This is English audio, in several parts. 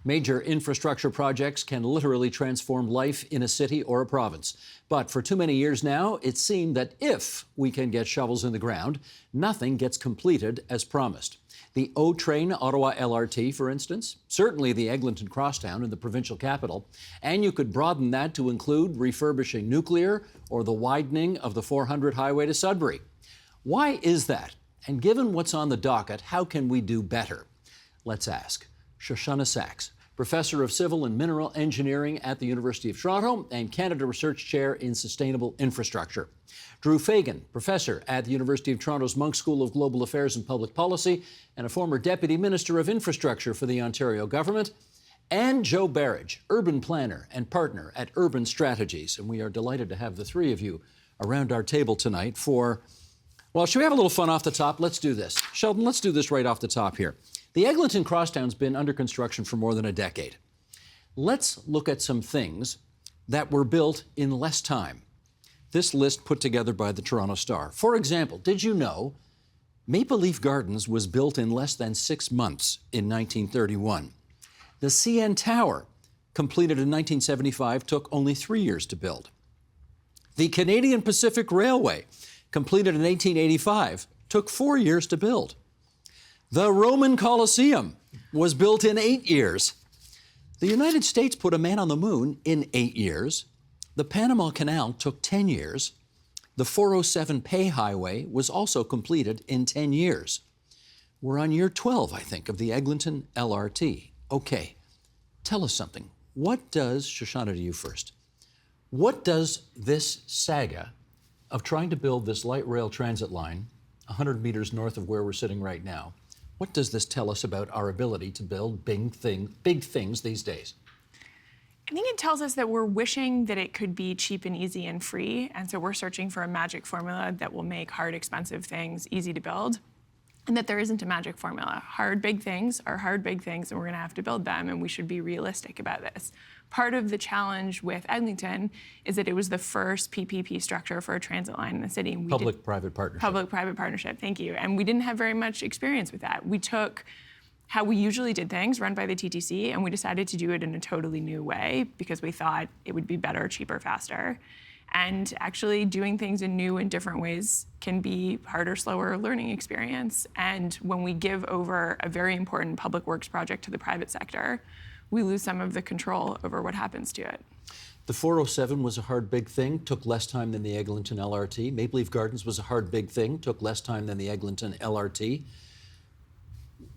Major infrastructure projects can literally transform life in a city or a province. But for too many years now, it seemed that if we can get shovels in the ground, nothing gets completed as promised. The O-Train Ottawa LRT, for instance, certainly the Eglinton Crosstown in the provincial capital, and you could broaden that to include refurbishing nuclear or the widening of the 400 highway to Sudbury. Why is that? And given what's on the docket, how can we do better? Let's ask. Shoshana Sachs, Professor of Civil and Mineral Engineering at the University of Toronto and Canada Research Chair in Sustainable Infrastructure. Drew Paikin, Professor at the University of Toronto's Munk School of Global Affairs and Public Policy and a former Deputy Minister of Infrastructure for the Ontario Government. And Joe Barrage, Urban Planner and Partner at Urban Strategies. And we are delighted to have the three of you around our table tonight for, well, should we have a little fun off the top? Let's do this. Sheldon, let's do this right off the top here. The Eglinton Crosstown's been under construction for more than a decade. Let's look at some things that were built in less time. This list put together by the Toronto Star. For example, did you know Maple Leaf Gardens was built in less than 6 months in 1931? The CN Tower, completed in 1975, took only 3 years to build. The Canadian Pacific Railway, completed in 1885, took 4 years to build. The Roman Colosseum was built in 8 years. The United States put a man on the moon in 8 years. The Panama Canal took 10 years. The 407 Pay Highway was also completed in 10 years. We're on year 12, I think, of the Eglinton LRT. Okay, tell us something. What does, Shoshana, to you first, what does this saga of trying to build this light rail transit line 100 meters north of where we're sitting right now, what does this tell us about our ability to build big things these days? I think it tells us that we're wishing that it could be cheap and easy and free, and so we're searching for a magic formula that will make hard, expensive things easy to build, and that there isn't a magic formula. Hard, big things are hard, big things, and we're going to have to build them, and we should be realistic about this. Part of the challenge with Eglinton is that it was the first PPP structure for a transit line in the city. Public-private partnership. Public-private partnership, thank you. And we didn't have very much experience with that. We took how we usually did things, run by the TTC, and we decided to do it in a totally new way because we thought it would be better, cheaper, faster. And actually doing things in new and different ways can be harder, slower learning experience. And when we give over a very important public works project to the private sector, we lose some of the control over what happens to it. The 407 was a hard, big thing, took less time than the Eglinton LRT. Maple Leaf Gardens was a hard, big thing, took less time than the Eglinton LRT.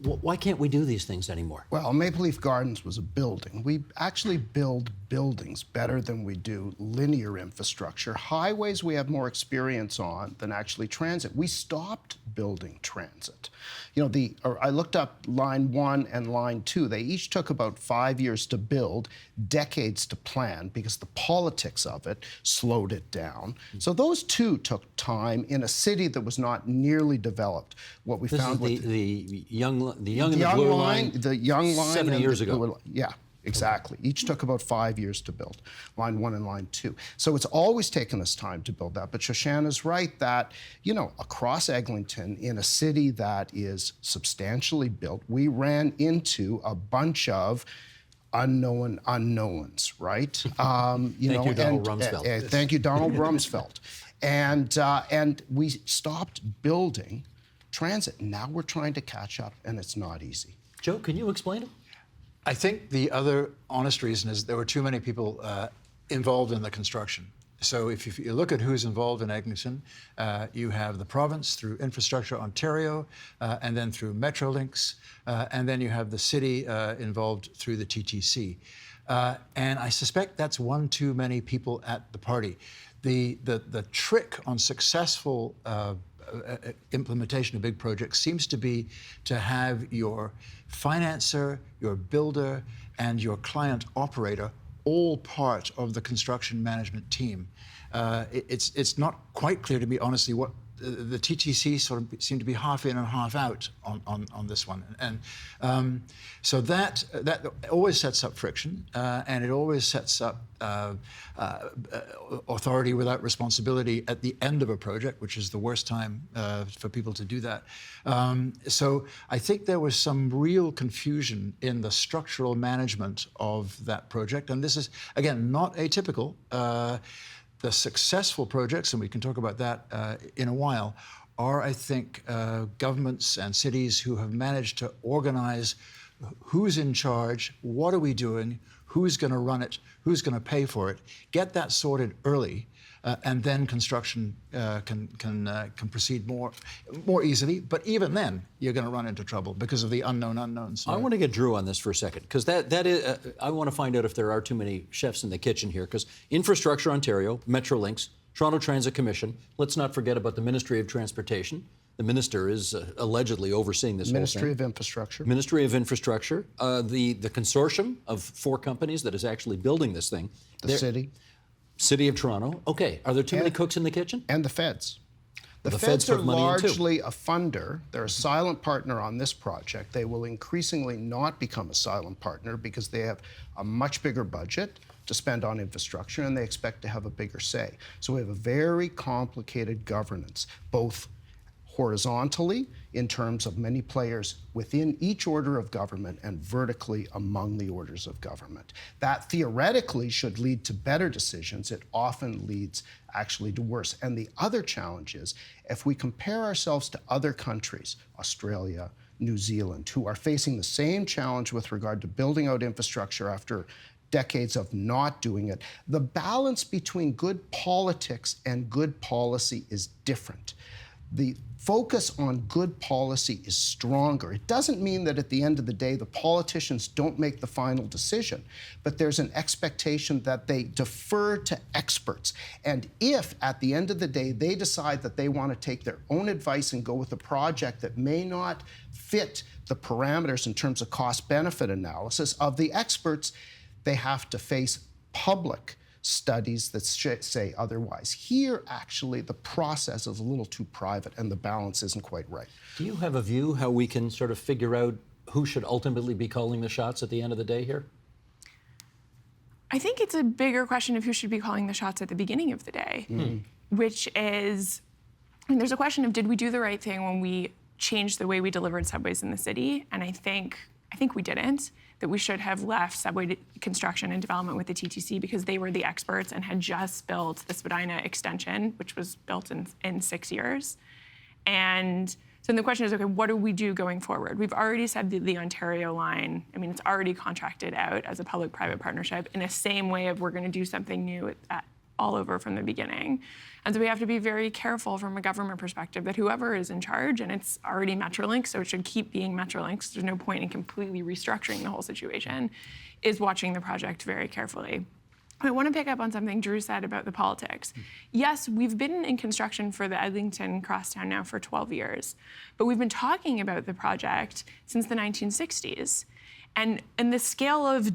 Why can't we do these things anymore? Well, Maple Leaf Gardens was a building. We actually build buildings better than we do linear infrastructure. Highways we have more experience on than actually transit. We stopped building transit. You know, I looked up Line 1 and Line 2. They each took about 5 years to build, decades to plan, because the politics of it slowed it down. So those two took time in a city that was not nearly developed. What we found with the young and the blue line, the young line 70 years ago. Blue, yeah. Exactly. Each took about 5 years to build, Line 1 and Line 2. So it's always taken us time to build that. But Shoshana's right that, you know, across Eglinton, in a city that is substantially built, we ran into a bunch of unknown unknowns, right? Thank you, Donald Rumsfeld. Thank you, Donald Rumsfeld. And we stopped building transit. Now we're trying to catch up, and it's not easy. Joe, can you explain it? I think the other honest reason is there were too many people involved in the construction. So if you look at who's involved in Eglinton, you have the province through Infrastructure Ontario, and then through Metrolinx, and then you have the city involved through the TTC. And I suspect that's one too many people at the party. The trick on successful implementation of big projects seems to be to have your financer, your builder, and your client operator all part of the construction management team. It's not quite clear to me, honestly, what the TTC sort of seemed to be half in and half out on this one, and so that always sets up friction, and it always sets up authority without responsibility at the end of a project, which is the worst time for people to do that. So I think there was some real confusion in the structural management of that project, and this is again not atypical. The successful projects, and we can talk about that in a while, are, I think, governments and cities who have managed to organize who's in charge, what are we doing, who's going to run it, who's going to pay for it, get that sorted early, and then construction can proceed more easily. But even then, you're going to run into trouble because of the unknown unknowns. I want to get Drew on this for a second, because that is, I want to find out if there are too many chefs in the kitchen here, because Infrastructure Ontario, Metrolinx, Toronto Transit Commission, let's not forget about the Ministry of Transportation. The minister is allegedly overseeing this Ministry whole of thing. Infrastructure. Ministry of Infrastructure. The consortium of 4 companies that is actually building this thing. The city. City of Toronto. Okay. Are there too many cooks in the kitchen? And the feds. The feds feds are put money in, too. largely a funder. They're a silent partner on this project. They will increasingly not become a silent partner because they have a much bigger budget to spend on infrastructure, and they expect to have a bigger say. So we have a very complicated governance, both horizontally in terms of many players within each order of government and vertically among the orders of government. That theoretically should lead to better decisions. It often leads actually to worse. And the other challenge is, if we compare ourselves to other countries, Australia, New Zealand, who are facing the same challenge with regard to building out infrastructure after decades of not doing it, the balance between good politics and good policy is different. The focus on good policy is stronger. It doesn't mean that at the end of the day, the politicians don't make the final decision, but there's an expectation that they defer to experts. And if at the end of the day, they decide that they want to take their own advice and go with a project that may not fit the parameters in terms of cost-benefit analysis of the experts, they have to face public studies that say otherwise. Here, actually, the process is a little too private and the balance isn't quite right. Do you have a view how we can sort of figure out who should ultimately be calling the shots at the end of the day here? I think it's a bigger question of who should be calling the shots at the beginning of the day, which is, I mean, there's a question of, did we do the right thing when we changed the way we delivered subways in the city? And I think we didn't. That we should have left subway construction and development with the TTC because they were the experts and had just built the Spadina extension, which was built in 6 years. And so then the question is, okay, what do we do going forward? We've already said that the Ontario line, I mean, it's already contracted out as a public-private partnership in the same way of we're going to do something new all over from the beginning. And so we have to be very careful from a government perspective that whoever is in charge, and it's already Metrolinx, so it should keep being Metrolinx, there's no point in completely restructuring the whole situation, is watching the project very carefully. I want to pick up on something Drew said about the politics. Yes, we've been in construction for the Eglinton Crosstown now for 12 years, but we've been talking about the project since the 1960s. And the scale of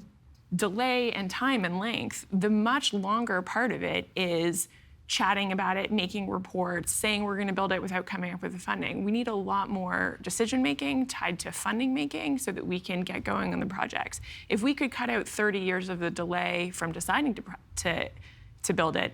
delay and time and length, the much longer part of it is chatting about it, making reports, saying we're going to build it without coming up with the funding. We need a lot more decision making tied to funding making so that we can get going on the projects. If we could cut out 30 years of the delay from deciding to build it,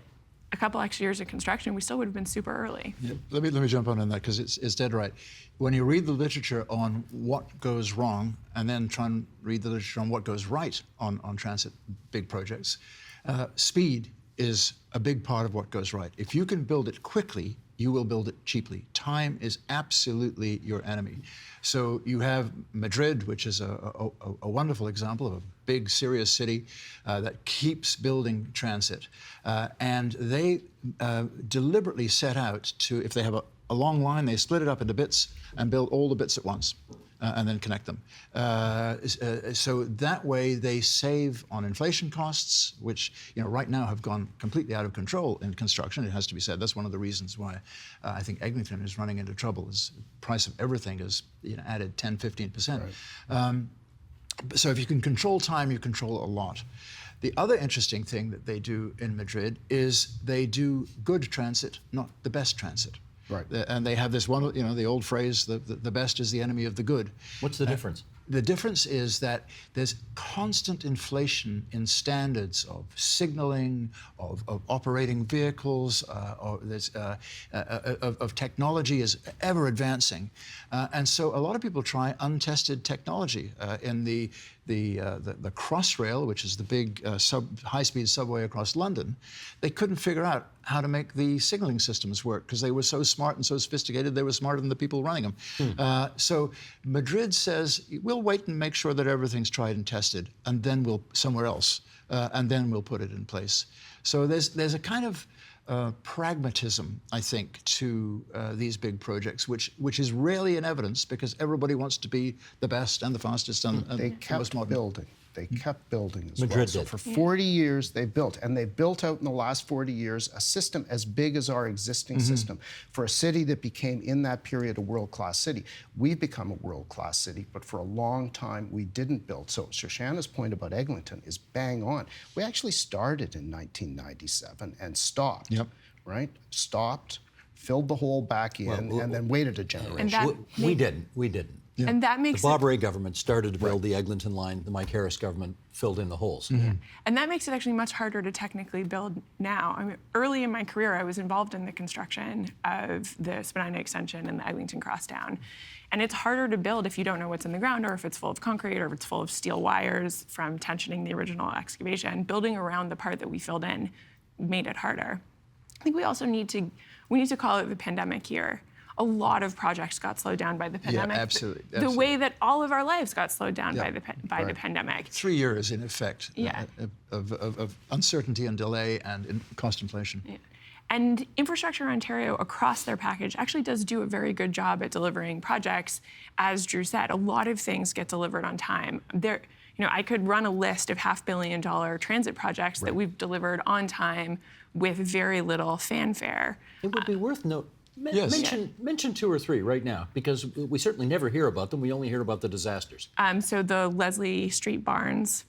a couple extra years of construction, we still would have been super early. Yeah, let me jump on that because it's dead right. When you read the literature on what goes wrong and then try and read the literature on what goes right on transit big projects, speed is a big part of what goes right. If you can build it quickly, you will build it cheaply. Time is absolutely your enemy. So you have Madrid, which is a wonderful example of a big, serious city that keeps building transit. And they deliberately set out to, if they have a long line, they split it up into bits and build all the bits at once. And then connect them. So that way they save on inflation costs, which right now have gone completely out of control in construction. It has to be said. That's one of the reasons why I think Eglinton is running into trouble. Is the price of everything is added 10, 15%. Right. So if you can control time, you control a lot. The other interesting thing that they do in Madrid is they do good transit, not the best transit. Right. And they have this one, the old phrase, the best is the enemy of the good. What's the difference? The difference is that there's constant inflation in standards of signaling, of operating vehicles, of technology is ever advancing. And so a lot of people try untested technology. In the Crossrail, which is the big high-speed subway across London, they couldn't figure out how to make the signaling systems work because they were so smart and so sophisticated, they were smarter than the people running them. So Madrid says, we'll wait and make sure that everything's tried and tested, and then we'll somewhere else, and then we'll put it in place. So there's a kind of pragmatism, I think, to these big projects, which is rarely in evidence because everybody wants to be the best and the fastest and They the kept most modern. building. They kept building as Madrid well. So did. for 40 years they built, and they built out in the last 40 years a system as big as our existing system. For a city that became in that period a world-class city, we've become a world-class city, but for a long time we didn't build. So Shoshana's point about Eglinton is bang on. We actually started in 1997 and stopped. Yep. Right? Stopped, filled the hole back in, and then waited a generation. And that We didn't. Yeah. And that The makes Bob Rae government started to build the Eglinton line. The Mike Harris government filled in the holes. And that makes it actually much harder to technically build now. I mean, early in my career, I was involved in the construction of the Spadina extension and the Eglinton Crosstown. And it's harder to build if you don't know what's in the ground, or if it's full of concrete, or if it's full of steel wires from tensioning the original excavation. Building around the part that we filled in made it harder. I think we also need to call it the pandemic year. A lot of projects got slowed down by the pandemic. absolutely, The absolutely. way that all of our lives got slowed down Yeah, by the pandemic. 3 years, in effect, Yeah. of uncertainty and delay and cost inflation. Yeah. And Infrastructure Ontario, across their package, actually does do a very good job at delivering projects. As Drew said, a lot of things get delivered on time. I could run a list of $500 million transit projects that we've delivered on time with very little fanfare. It would be worth note. Yes. Mention 2 or 3 right now, because we certainly never hear about them. We only hear about the disasters. So the Leslie Street Barnes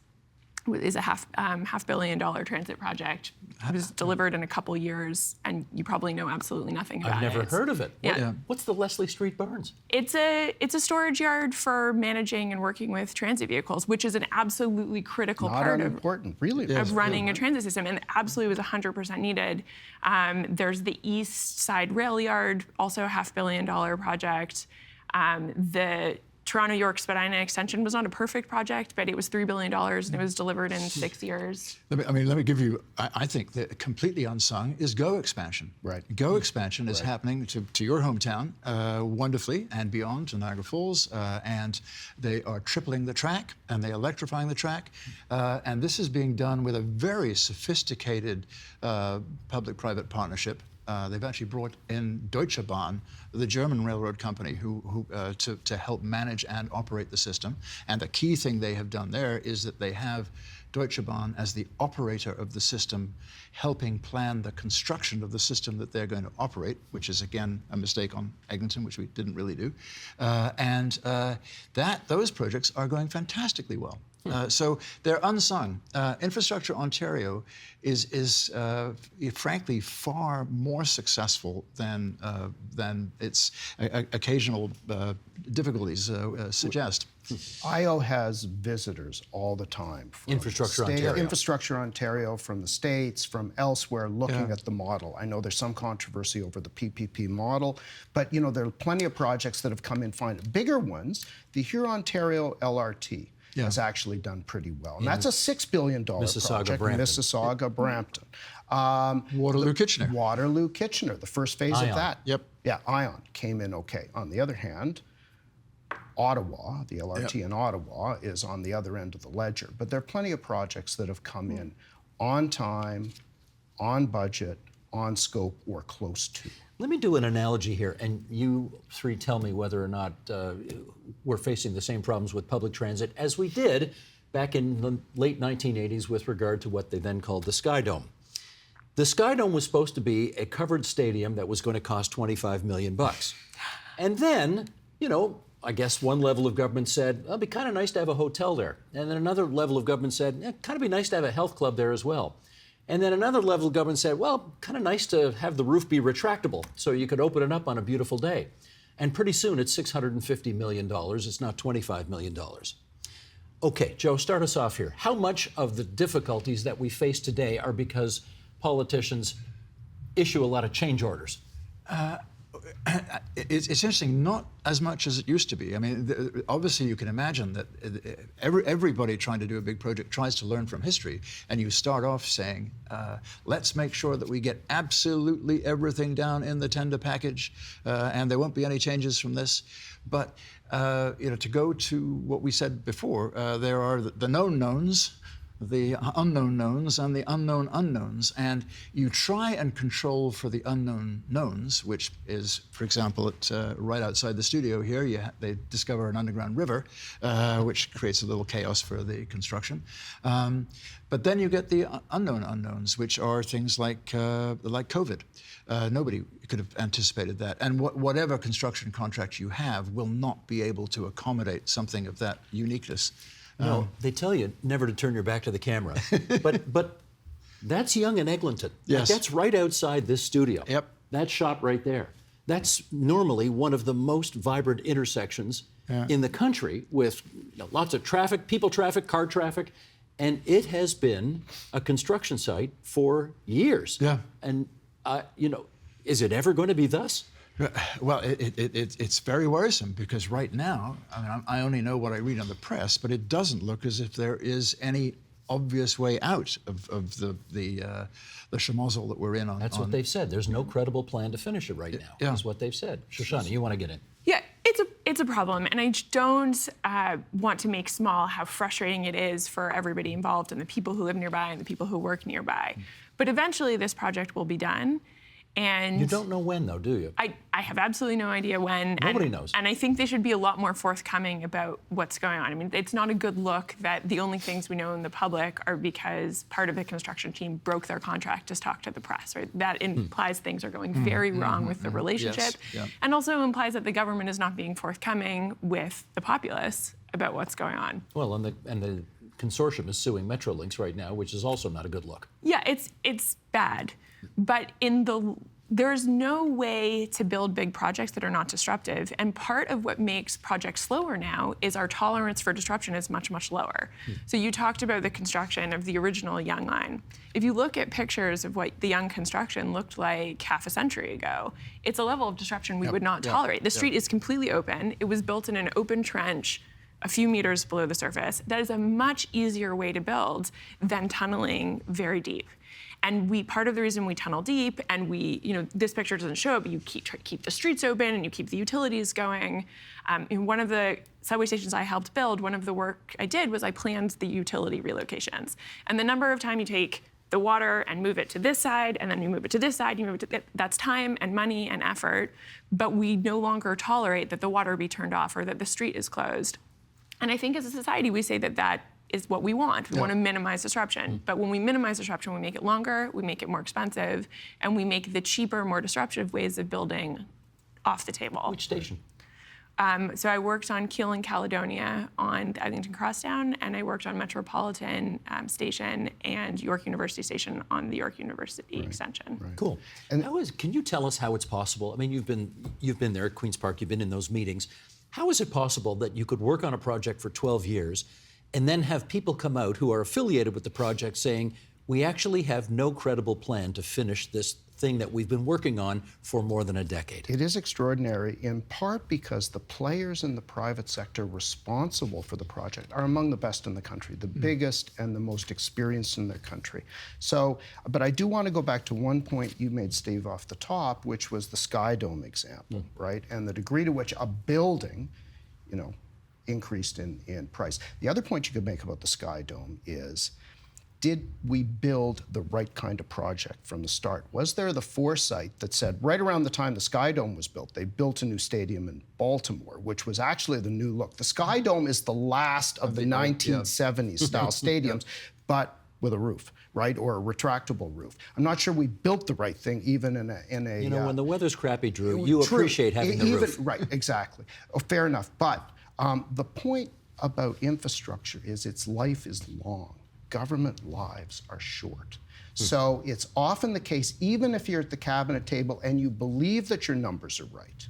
is a $500 million transit project. It was delivered in a couple years, and you probably know absolutely nothing about it. I've never heard of it. Yeah. What's the Leslie Street Barns? It's a storage yard for managing and working with transit vehicles, which is an absolutely critical Not part of unimportant, really. of running a transit system, and absolutely was 100% needed. There's the East Side Rail Yard, also a $500 million project. The Toronto-York Spadina extension was not a perfect project, but it was $3 billion, and it was delivered in 6 years. Let me give you, I think that completely unsung is GO expansion. Right. GO expansion is happening to your hometown wonderfully and beyond to Niagara Falls, and they are tripling the track and they're electrifying the track. And this is being done with a very sophisticated public-private partnership. They've actually brought in Deutsche Bahn, the German railroad company, to help manage and operate the system. And the key thing they have done there is that they have Deutsche Bahn as the operator of the system, helping plan the construction of the system that they're going to operate, which is, again, a mistake on Eglinton, which we didn't really do. Those projects are going fantastically well. So they're unsung. Infrastructure Ontario is frankly far more successful than its occasional difficulties suggest. IO has visitors all the time. From Infrastructure Ontario. Infrastructure Ontario, from the States, from elsewhere, looking at the model. I know there's some controversy over the PPP model, but there are plenty of projects that have come in fine. Bigger ones, the Huron-Ontario LRT. Has actually done pretty well. And that's a $6 billion project. Mississauga-Brampton. Waterloo-Kitchener. Waterloo-Kitchener, the first phase Ion. of that. Yep. Yeah, Ion came in okay. On the other hand, Ottawa, the LRT in Ottawa, is on the other end of the ledger. But there are plenty of projects that have come in on time, on budget, on scope, or close to. Let me do an analogy here, and you 3 tell me whether or not we're facing the same problems with public transit as we did back in the late 1980s with regard to what they then called the Sky Dome. The Sky Dome was supposed to be a covered stadium that was going to cost $25 million. And then, I guess one level of government said, it'd be kind of nice to have a hotel there. And then another level of government said, it'd kind of be nice to have a health club there as well. And then another level of government said, well, kind of nice to have the roof be retractable so you could open it up on a beautiful day. And pretty soon it's $650 million. It's not $25 million. Okay, Joe, start us off here. How much of the difficulties that we face today are because politicians issue a lot of change orders? It's interesting, not as much as it used to be. I mean, obviously you can imagine that everybody trying to do a big project tries to learn from history, and you start off saying, let's make sure that we get absolutely everything down in the tender package, and there won't be any changes from this. But to go to what we said before, there are the known knowns, the unknown knowns, and the unknown unknowns. And you try and control for the unknown knowns, which is, for example, right outside the studio here, they discover an underground river, which creates a little chaos for the construction. But then you get the unknown unknowns, which are things like COVID. Nobody could have anticipated that. And whatever construction contract you have will not be able to accommodate something of that uniqueness. No, they tell you never to turn your back to the camera. But that's Yonge and Eglinton. Yes. Like, that's right outside this studio. Yep. That shot right there. That's normally one of the most vibrant intersections in the country, with lots of traffic, people traffic, car traffic. And it has been a construction site for years. Yeah. And, is it ever going to be thus? Well, it's very worrisome, because right now, I mean, I only know what I read on the press, but it doesn't look as if there is any obvious way out of the schmozzle that we're in. That's what they've said. There's no credible plan to finish it right now. Yeah. Is what they've said. Shoshana, you want to get in? Yeah, it's a problem, and I don't want to make small how frustrating it is for everybody involved, and the people who live nearby and the people who work nearby. But eventually this project will be done. And you don't know when, though, do you? I have absolutely no idea when. Nobody knows. And I think they should be a lot more forthcoming about what's going on. I mean, it's not a good look that the only things we know in the public are because part of the construction team broke their contract to talk to the press, right? That implies things are going very wrong with the relationship. Yes. Yeah. And also implies that the government is not being forthcoming with the populace about what's going on. Well, and the consortium is suing Metrolinx right now, which is also not a good look. Yeah, it's bad. But there's no way to build big projects that are not disruptive. And part of what makes projects slower now is our tolerance for disruption is much, much lower. So you talked about the construction of the original Yonge line. If you look at pictures of what the Yonge construction looked like half a century ago, it's a level of disruption we would not tolerate. The street is completely open. It was built in an open trench a few meters below the surface. That is a much easier way to build than tunneling very deep. And part of the reason we tunnel deep, and this picture doesn't show it, but you keep the streets open and you keep the utilities going. In one of the subway stations I helped build, one of the work I did was I planned the utility relocations. And the number of time you take the water and move it to this side, and then you move it to this side, that's time and money and effort. But we no longer tolerate that the water be turned off or that the street is closed. And I think as a society, we say that is what we want. We want to minimize disruption. But when we minimize disruption, we make it longer, we make it more expensive, and we make the cheaper, more disruptive ways of building off the table. Which station? So I worked on Keele and Caledonia on the Eglinton Crosstown, and I worked on Metropolitan Station and York University Station on the York University Extension. Right. Cool. And can you tell us how it's possible? I mean, you've been there at Queen's Park, you've been in those meetings. How is it possible that you could work on a project for 12 years and then have people come out who are affiliated with the project saying, we actually have no credible plan to finish this thing that we've been working on for more than a decade? It is extraordinary, in part because the players in the private sector responsible for the project are among the best in the country, the biggest and the most experienced in the country. So, but I do want to go back to one point you made, Steve, off the top, which was the Sky Dome example, right? And the degree to which a building, increased in price. The other point you could make about the Sky Dome is, did we build the right kind of project from the start? Was there the foresight that said, right around the time the Sky Dome was built, they built a new stadium in Baltimore, which was actually the new look. The Sky Dome is the last of the 1970s style stadiums, but with a roof, right, or a retractable roof. I'm not sure we built the right thing, even in a. When the weather's crappy, Drew, you appreciate having the roof. Right, exactly. Oh, fair enough. But the point about infrastructure is its life is long. government lives are short. So it's often the case, even if you're at the cabinet table and you believe that your numbers are right,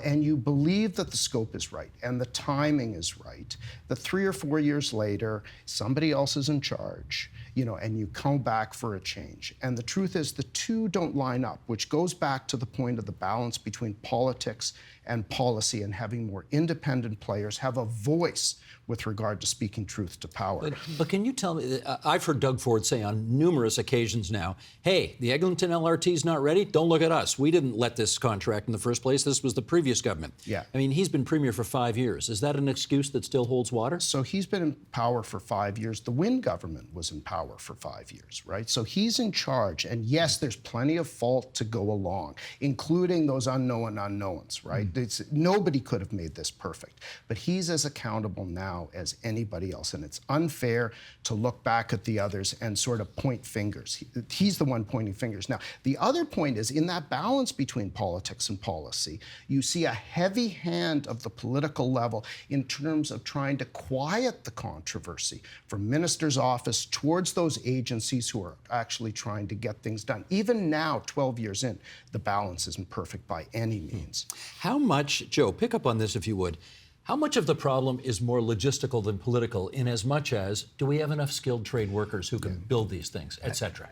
and you believe that the scope is right and the timing is right, that 3 or 4 years later, somebody else is in charge, and you come back for a change. And the truth is the two don't line up, which goes back to the point of the balance between politics and policy and having more independent players have a voice with regard to speaking truth to power. But can you tell me, I've heard Doug Ford say on numerous occasions now, hey, the Eglinton LRT's not ready, don't look at us. We didn't let this contract in the first place. This was the previous government. Yeah. I mean, he's been premier for 5 years. Is that an excuse that still holds water? So he's been in power for 5 years. The Wynne government was in power for 5 years, right? So he's in charge. And yes, there's plenty of fault to go along, including those unknown unknowns, right? Nobody could have made this perfect. But he's as accountable now as anybody else. And it's unfair to look back at the others and sort of point fingers. He's the one pointing fingers. Now, the other point is in that balance between politics and policy, you see a heavy hand of the political level in terms of trying to quiet the controversy from minister's office towards those agencies who are actually trying to get things done. Even now, 12 years in, the balance isn't perfect by any means. How much, Joe, pick up on this if you would, how much of the problem is more logistical than political in as much as do we have enough skilled trade workers who can build these things, et cetera?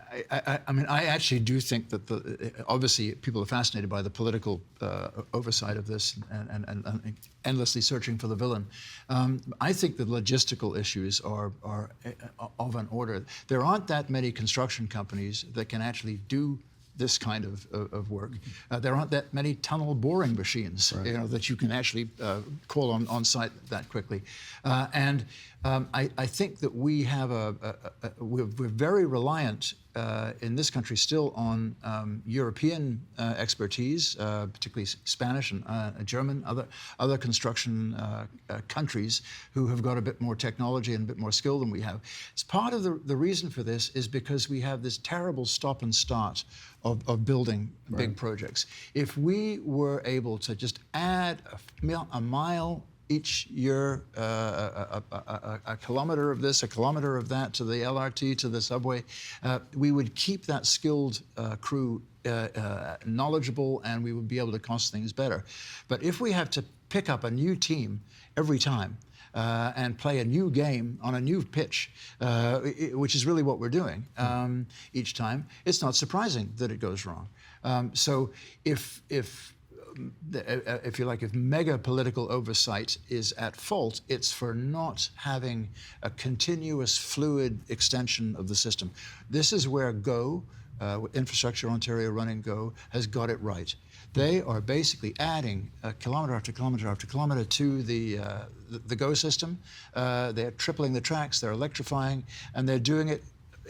I mean, I actually do think that obviously people are fascinated by the political oversight of this and endlessly searching for the villain. I think the logistical issues are of an order. There aren't that many construction companies that can actually do this kind of work. There aren't that many tunnel boring machines, that you can actually call on site that quickly. And I think that we have we're very reliant in this country still on European expertise, particularly Spanish and German, other construction countries who have got a bit more technology and a bit more skill than we have. It's part of the reason for this is because we have this terrible stop and start of building big projects. If we were able to just add a mile each year, a kilometer of this, a kilometer of that to the LRT, to the subway, we would keep that skilled crew knowledgeable, and we would be able to cost things better. But if we have to pick up a new team every time and play a new game on a new pitch, which is really what we're doing each time, it's not surprising that it goes wrong. So if you like, if mega political oversight is at fault, it's for not having a continuous, fluid extension of the system. This is where GO, Infrastructure Ontario Running GO, has got it right. They are basically adding kilometer after kilometer after kilometer to the GO system. They're tripling the tracks, they're electrifying, and they're doing it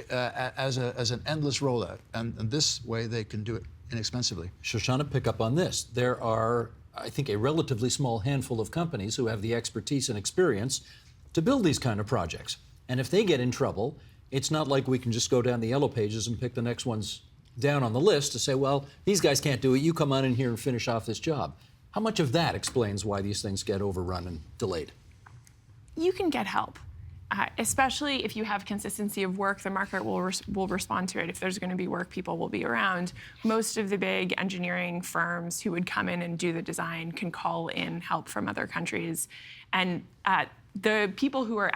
as an endless rollout. And this way they can do it inexpensively. Shoshana, pick up on this. There are, I think, a relatively small handful of companies who have the expertise and experience to build these kind of projects. And if they get in trouble, it's not like we can just go down the yellow pages and pick the next ones down on the list to say, well, these guys can't do it, you come on in here and finish off this job. How much of that explains why these things get overrun and delayed? You can get help. Especially if you have consistency of work, the market will respond to it. If there's going to be work, people will be around. Most of the big engineering firms who would come in and do the design can call in help from other countries. And the people who are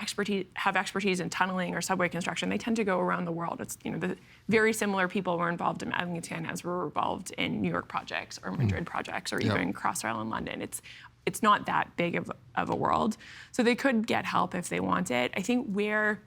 have expertise in tunneling or subway construction, they tend to go around the world. It's the very similar people were involved in Eglinton as were involved in New York projects or Madrid projects or even Crosstown in London. It's not that big of a world. So they could get help if they want it. I think where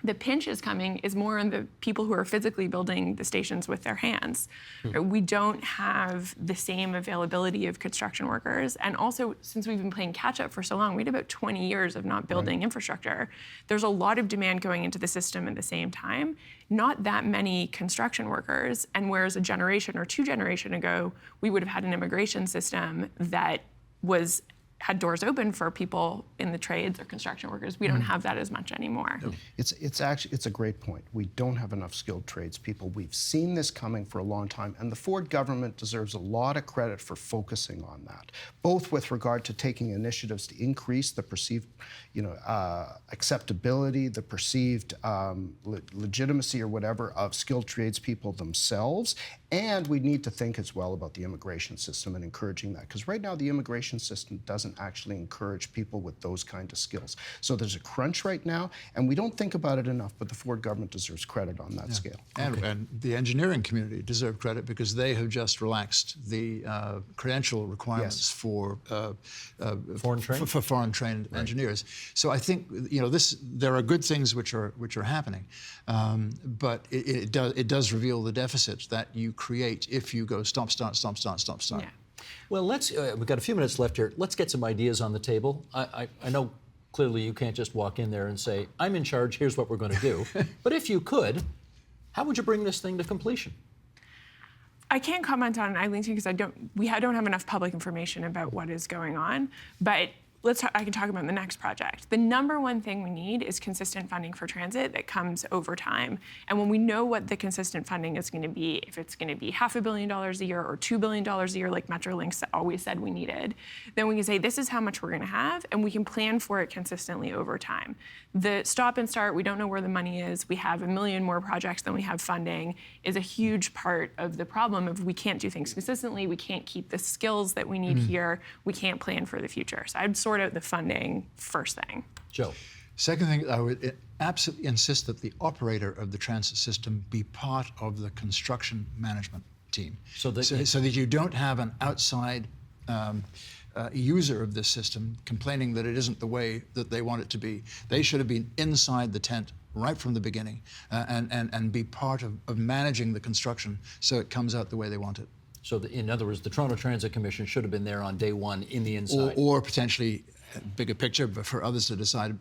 the pinch is coming is more in the people who are physically building the stations with their hands. We don't have the same availability of construction workers. And also, since we've been playing catch up for so long, we had about 20 years of not building infrastructure. There's a lot of demand going into the system at the same time. Not that many construction workers. And whereas a generation or two generations ago, we would have had an immigration system that was had doors open for people in the trades or construction workers. We don't have that as much anymore. It's a great point. We don't have enough skilled tradespeople. We've seen this coming for a long time, and the Ford government deserves a lot of credit for focusing on that, both with regard to taking initiatives to increase the perceived, acceptability, the perceived legitimacy or whatever of skilled tradespeople themselves. And we need to think as well about the immigration system and encouraging that, because right now the immigration system doesn't actually encourage people with those kind of skills. So there's a crunch right now, and we don't think about it enough, but the Ford government deserves credit on that scale. And the engineering community deserve credit because they have just relaxed the credential requirements for foreign trained engineers. So I think there are good things which are happening, but it does reveal the deficit that you create if you go stop, start, stop, start, stop, start. Yeah. Well, we've got a few minutes left here. Let's get some ideas on the table. I know clearly you can't just walk in there and say, I'm in charge, here's what we're going to do. But if you could, how would you bring this thing to completion? I can't comment on Eglinton because we don't have enough public information about what is going on, but I can talk about the next project. The number one thing we need is consistent funding for transit that comes over time. And when we know what the consistent funding is going to be, if it's going to be $500 million a year or $2 billion a year, like Metrolinx always said we needed, then we can say this is how much we're going to have, and we can plan for it consistently over time. The stop and start, we don't know where the money is. We have 1 million more projects than we have funding, is a huge part of the problem of we can't do things consistently, we can't keep the skills that we need here, we can't plan for the future. So I'd sort out the funding first thing. Joe. Second thing, I would absolutely insist that the operator of the transit system be part of the construction management team. So that you don't have an outside user of this system complaining that it isn't the way that they want it to be. They should have been inside the tent right from the beginning and be part of managing the construction so it comes out the way they want it. So in other words, the Toronto Transit Commission should have been there on day one in the inside. Or potentially bigger picture, but for others to decide.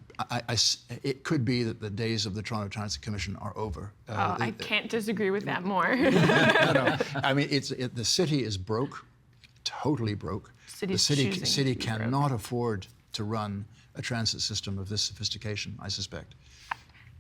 It could be that the days of the Toronto Transit Commission are over. I can't disagree with that more. No. I mean, the city is broke, totally broke. The city cannot afford to run a transit system of this sophistication, I suspect.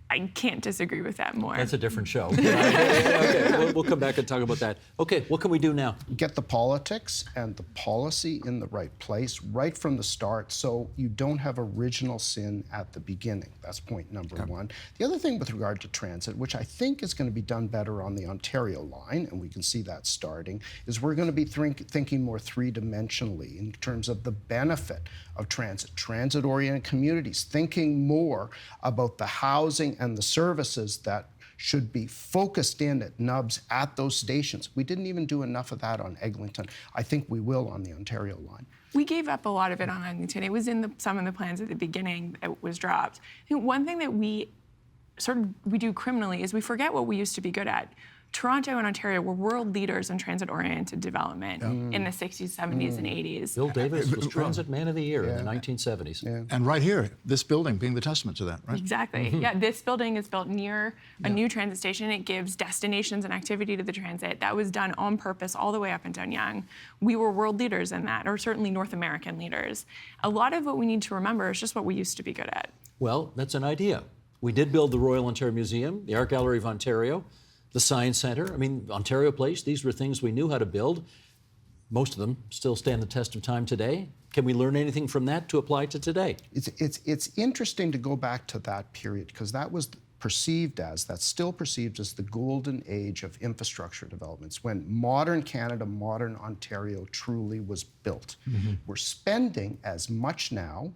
I can't disagree with that more. That's a different show. Okay, we'll come back and talk about that. Okay, what can we do now? Get the politics and the policy in the right place right from the start so you don't have original sin at the beginning. That's point number one. The other thing with regard to transit, which I think is going to be done better on the Ontario line, and we can see that starting, is we're going to be thinking more three-dimensionally in terms of the benefit of transit-oriented communities, thinking more about the housing and the services that should be focused in at Nubs at those stations. We didn't even do enough of that on Eglinton. I think we will on the Ontario line. We gave up a lot of it on Eglinton. It was in some of the plans at the beginning that was dropped. I think one thing that we do criminally is we forget what we used to be good at. Toronto and Ontario were world leaders in transit-oriented development in the 60s, 70s, and 80s. Bill Davis was Transit Man of the Year in the 1970s. Yeah. And right here, this building being the testament to that, right? Exactly. Yeah, this building is built near a new transit station. It gives destinations and activity to the transit. That was done on purpose all the way up and down Yonge. We were world leaders in that, or certainly North American leaders. A lot of what we need to remember is just what we used to be good at. Well, that's an idea. We did build the Royal Ontario Museum, the Art Gallery of Ontario, the Science Centre. I mean, Ontario Place, these were things we knew how to build. Most of them still stand the test of time today. Can we learn anything from that to apply to today? It's interesting to go back to that period because that's still perceived as the golden age of infrastructure developments, when modern Canada, modern Ontario truly was built. We're spending as much now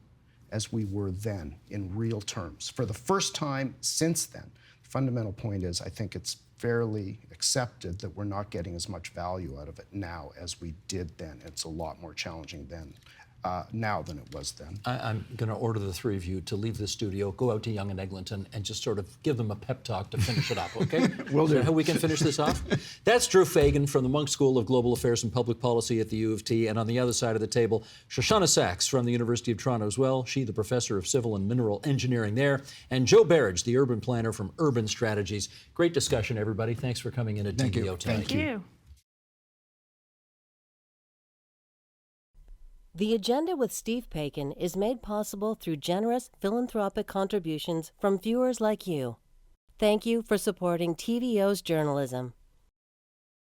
as we were then in real terms. For the first time since then, the fundamental point is I think it's fairly accepted that we're not getting as much value out of it now as we did then. It's a lot more challenging now than it was then. I'm going to order the three of you to leave the studio, go out to Yonge and Eglinton, and just sort of give them a pep talk to finish it up, okay? Will do. Is that how we can finish this off? That's Drew Fagan from the Munk School of Global Affairs and Public Policy at the U of T, and on the other side of the table, Shoshana Sachs from the University of Toronto as well. She, the professor of civil and mineral engineering there, and Joe Barrage, the urban planner from Urban Strategies. Great discussion, everybody. Thanks for coming in at TVO Today. Thank you. The Agenda with Steve Paikin is made possible through generous philanthropic contributions from viewers like you. Thank you for supporting TVO's journalism.